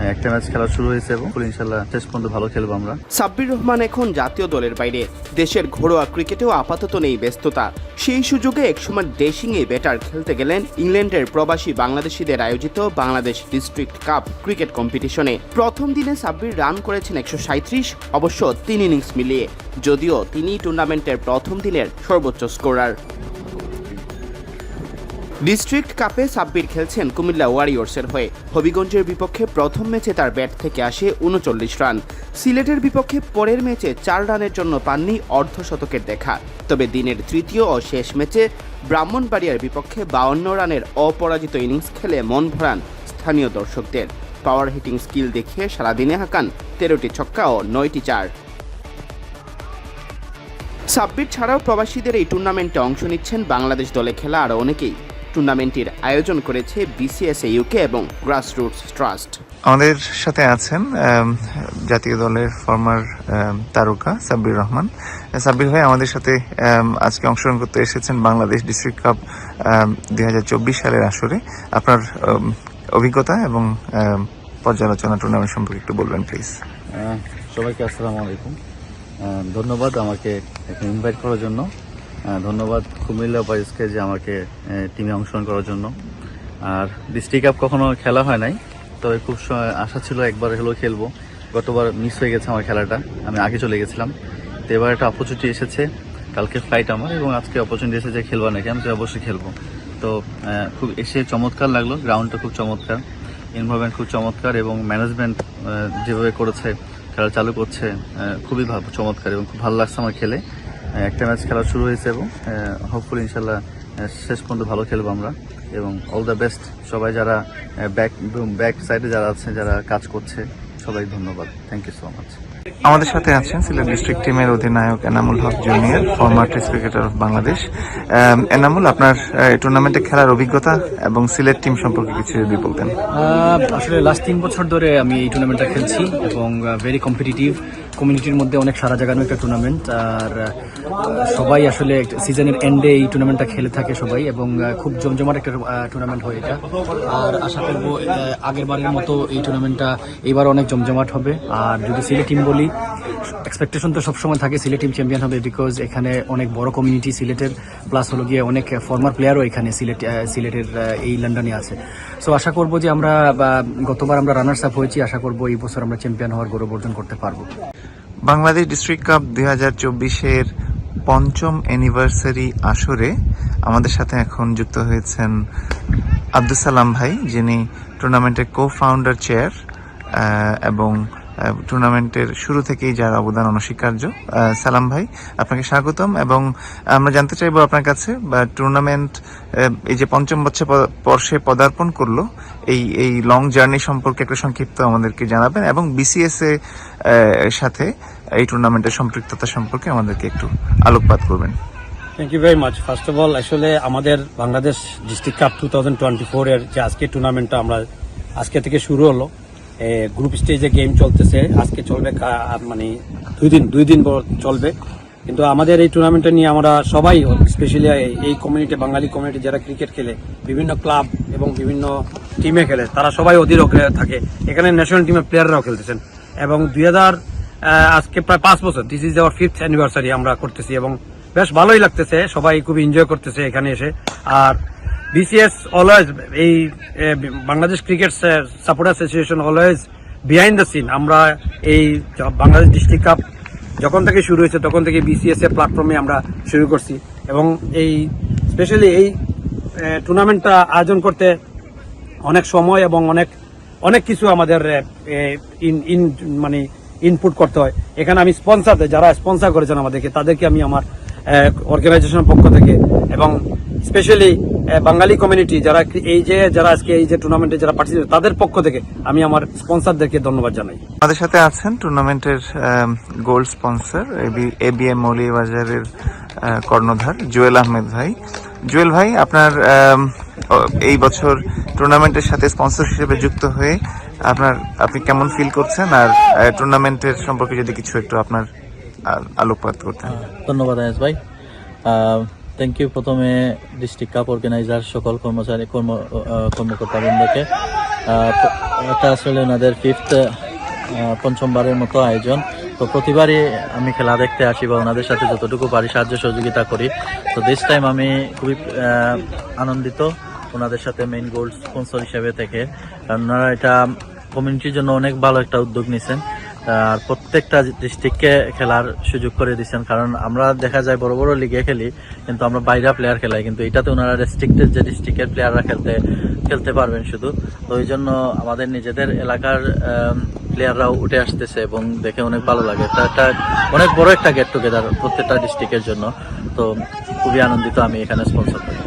একটা ম্যাচ খেলা শুরু হয়েছে এবং ইনশাল্লাহ শেষ পর্যন্ত ভালো খেলবো আমরা। সাব্বির রহমান এখন জাতীয় দলের বাইরে, দেশের ঘরোয়া ক্রিকেটেও আপাতত নেই ব্যস্ততা। সেই সুযোগে একসময় ড্রেসিংয়ে ব্যাটার খেলতে গেলেন ইংল্যান্ডের প্রবাসী বাংলাদেশিদের আয়োজিত বাংলাদেশ ডিস্ট্রিক্ট কাপ ক্রিকেট কম্পিটিশনে। প্রথম দিনে সাব্বির রান করেছেন 137, অবশ্য 3 ইনিংস মিলিয়ে, যদিও তিনি টুর্নামেন্টের প্রথম দিনের সর্বোচ্চ স্কোরার। ডিস্ট্রিক্ট কাপে সাব্বির খেলছেন কুমিল্লা ওয়ারিয়র্সের হয়ে। হবিগঞ্জের বিপক্ষে প্রথম ম্যাচে তার ব্যাট থেকে আসে 39 রান। সিলেটের বিপক্ষে পরের ম্যাচে 4 রানের জন্য পাননি অর্ধশতকের দেখা। তবে দিনের তৃতীয় ও শেষ ম্যাচে ব্রাহ্মণবাড়িয়ার বিপক্ষে 52 রানের অপরাজিত ইনিংস খেলে মন ভরান স্থানীয় দর্শকদের। পাওয়ার হিটিং স্কিল দেখিয়ে সারাদিনে হাঁকান 13টি ছক্কা ও 9টি চার। সাব্বির ছাড়াও প্রবাসীদের এই টুর্নামেন্টে অংশ নিচ্ছেন বাংলাদেশ দলে খেলা আরও অনেকেই। টুর্নামেন্টটির আয়োজন করেছে বিসিএস ইউকে এবং গ্রাসরুটস ট্রাস্ট। আমাদের সাথে আছেন জাতীয় দলের ফর্মার তারকা সাব্বির রহমান। সাব্বির ভাই আমাদের সাথে আজকে অংশগ্রহণ করতে এসেছেন বাংলাদেশ ডিস্ট্রিক্ট কাপ 2024 সালের আসরে। আপনার অভিজ্ঞতা এবং পর্যালোচনা টুর্নামেন্ট সম্পর্কে একটু বলবেন প্লিজ। সবাইকে আসসালামু আলাইকুম। ধন্যবাদ আমাকে এখানে ইনভাইট করার জন্য। ধন্যবাদ কুমিল্লা বয়েজকে যে আমাকে টিমে অংশগ্রহণ করার জন্য। আর ডিস্ট্রিক্ট কাপ কখনো খেলা হয় নাই, তবে খুব আশা ছিল একবার হলেও খেলবো। গতবার মিস হয়ে গেছে আমার খেলাটা, আমি আগে চলে গেছিলাম। তো এবার একটা অপরচুনিটি এসেছে, কালকে ফ্লাইট আমার, এবং আজকে অপরচুনিটি এসেছে খেলবো নাকি, আমি তো অবশ্যই খেলবো। তো খুব এসে চমৎকার লাগলো, গ্রাউন্ডটা খুব চমৎকার, এনভায়রনমেন্ট খুব চমৎকার, এবং ম্যানেজমেন্ট যেভাবে করেছে, খেলা চালু করছে, খুবই চমৎকার এবং খুব ভালো লাগছে আমার খেলে। একটা ম্যাচ খেলা শুরু হয়েছে এবং হোপফুলি ইনশাল্লাহ শেষ পর্যন্ত ভালো খেলবো আমরা, এবং অল দ্য বেস্ট সবাই যারা ব্যাক সাইডে যারা আছে, যারা কাজ করছে, সবাই ধন্যবাদ। Thank you so much. আমাদের সাথে আছেন সিলেট ডিস্ট্রিক্ট টিমের অধিনায়ক Enamul Haque junior, former test cricketer of Bangladesh. Enamul, আপনার টুর্নামেন্টে খেলার অভিজ্ঞতা এবং সিলেট টিম সম্পর্কে কিছু যদি বলতেন। আসলে লাস্ট 3 বছর ধরে আমি এই টুর্নামেন্টটা খেলছি এবং ভেরি কম্পিটিটিভ, কমিউনিটির মধ্যে অনেক সারা জাগানো একটা টুর্নামেন্ট। আর সবাই আসলে সিজনের এন্ডে এই টুর্নামেন্টটা খেলে থাকে সবাই, এবং খুব জমজমাট একটা টুর্নামেন্ট হয় এটা। আর আশা করব আগের বারের মতো এই টুর্নামেন্টটা এবার অনেক জমজমাট হবে। আর যদি সিলেট টিম বলি, এক্সপেকটেশন তো সবসময় থাকে সিলেট টিম চ্যাম্পিয়ন হবে, বিকজ এখানে অনেক বড় কমিউনিটি সিলেটের, প্লাস হলো গিয়ে অনেক ফর্মার প্লেয়ারও এখানে সিলেটের এই লন্ডনে আছে। সো আশা করব যে আমরা গতবার আমরা রানার্স আপ হয়েছি, আশা করব এই বছর আমরা চ্যাম্পিয়ন হওয়ার গৌরব অর্জন করতে পারবো। বাংলাদেশ ডিস্ট্রিক্ট কাপ 2024-এর 5ম অ্যানিভার্সারি আসরে আমাদের সাথে এখন যুক্ত হয়েছেন আব্দুল সালাম ভাই, যিনি টুর্নামেন্টের কো-ফাউন্ডার চেয়ার এবং টুর্নামেন্টের শুরু থেকেই যার অবদান অনস্বীকার্য। সালাম ভাই, আপনাকে স্বাগতম, এবং আমরা জানতে চাইবো আপনার কাছে টুর্নামেন্ট এই যে 5ম বর্ষে পদার্পণ করলো, এই লং জার্নি সম্পর্কে একটা সংক্ষিপ্ত আমাদেরকে জানাবেন, এবং বিসিএস এর সাথে এই টুর্নামেন্টের সম্পৃক্ততা সম্পর্কে আমাদেরকে একটু আলোকপাত করবেন। Thank you very much. First of all, আসলে আমাদের বাংলাদেশ ডিস্ট্রিক্ট কাপ 2024 এর যে আজকে টুর্নামেন্টটা আমরা আজকে থেকে শুরু হলো, গ্রুপ স্টেজে গেম চলতেছে, আজকে চলবে মানে 2 দিন চলবে। কিন্তু আমাদের এই টুর্নামেন্টটা নিয়ে আমরা সবাই, স্পেশালি এই কমিউনিটি, বাঙালি কমিউনিটি যারা ক্রিকেট খেলে, বিভিন্ন ক্লাব এবং বিভিন্ন টিমে খেলে, তারা সবাই অধীর থাকে। এখানে ন্যাশনাল টিমের প্লেয়াররাও খেলতেছেন, এবং আজকে প্রায় 5 বছর, this is our 5th anniversary আমরা করতেছি, এবং বেশ ভালোই লাগতেছে, সবাই খুব এনজয় করতেছে এখানে এসে। আর বিসিএস অলওয়েজ, এই Bangladesh cricket support association always behind the scene. আমরা এই বাংলাদেশ ডিস্ট্রিক্ট কাপ যখন থেকে শুরু হয়েছে তখন থেকে বিসিএস এর প্ল্যাটফর্মে আমরা শুরু করছি, এবং এই স্পেশালি এই টুর্নামেন্টটা আয়োজন করতে অনেক সময় এবং অনেক কিছু আমাদের মানে ইনপুট করতে হয়। এখানে আমি যারা স্পন্সর করেছেন আমাদেরকে, তাদেরকে আমি আমার অর্গানাইজেশনের পক্ষ থেকে, এবং স্পেশালি বাঙালি কমিউনিটি যারা আজকে এই যে টুর্নামেন্টে যারা পার্টিসিপেট, তাদের পক্ষ থেকে আমি আমার স্পন্সরদেরকে ধন্যবাদ জানাই। আমাদের সাথে আছেন টুর্নামেন্টের গোল্ড স্পন্সর এবিএম মৌলভীবাজারের কর্ণধার জুয়েল আহমেদ ভাই। জুয়েল ভাই, আপনার এই বছর টুর্নামেন্টের সাথে স্পন্সর হিসেবে যুক্ত হয়ে আপনি কেমন ফিল করছেন, আর টুর্নামেন্টের সম্পর্কে যদি কিছু একটু আপনার আলোকপাত করতেন। ধন্যবাদ আয়াজ ভাই। থ্যাংক ইউ প্রথমে ডিস্ট্রিক্ট কাপ অর্গানাইজার সকল কর্মকর্তাবৃন্দকে, এটা আসলে ওনাদের পঞ্চমবারের মতো আয়োজন। তো প্রতিবারই আমি খেলা দেখতে আসি বা ওনাদের সাথে যতটুকু পারি সাহায্য সহযোগিতা করি। তো দিস টাইম আমি খুবই আনন্দিত ওনাদের সাথে মেইন গোল্ড স্পন্সর হিসেবে থেকে, কারণ ওনারা এটা কমিউনিটির জন্য অনেক ভালো একটা উদ্যোগ নিয়েছেন। আর প্রত্যেকটা ডিস্ট্রিক্টকে খেলার সুযোগ করে দিচ্ছেন, কারণ আমরা দেখা যায় বড় বড় লিগে খেলি কিন্তু আমরা বাইরে প্লেয়ার খেলাই, কিন্তু এটাতে ওনারা রেস্ট্রিক্টেড যে ডিস্ট্রিক্টের প্লেয়াররা খেলতে পারবেন শুধু। তো ওই জন্য আমাদের নিজেদের এলাকার প্লেয়াররাও উঠে আসতেছে এবং দেখে অনেক ভালো লাগে। এটা একটা অনেক বড় একটা গেট টুগেদার প্রত্যেকটা ডিস্ট্রিক্টের জন্য। তো খুবই আনন্দিত আমি এখানে স্পন্সর করি।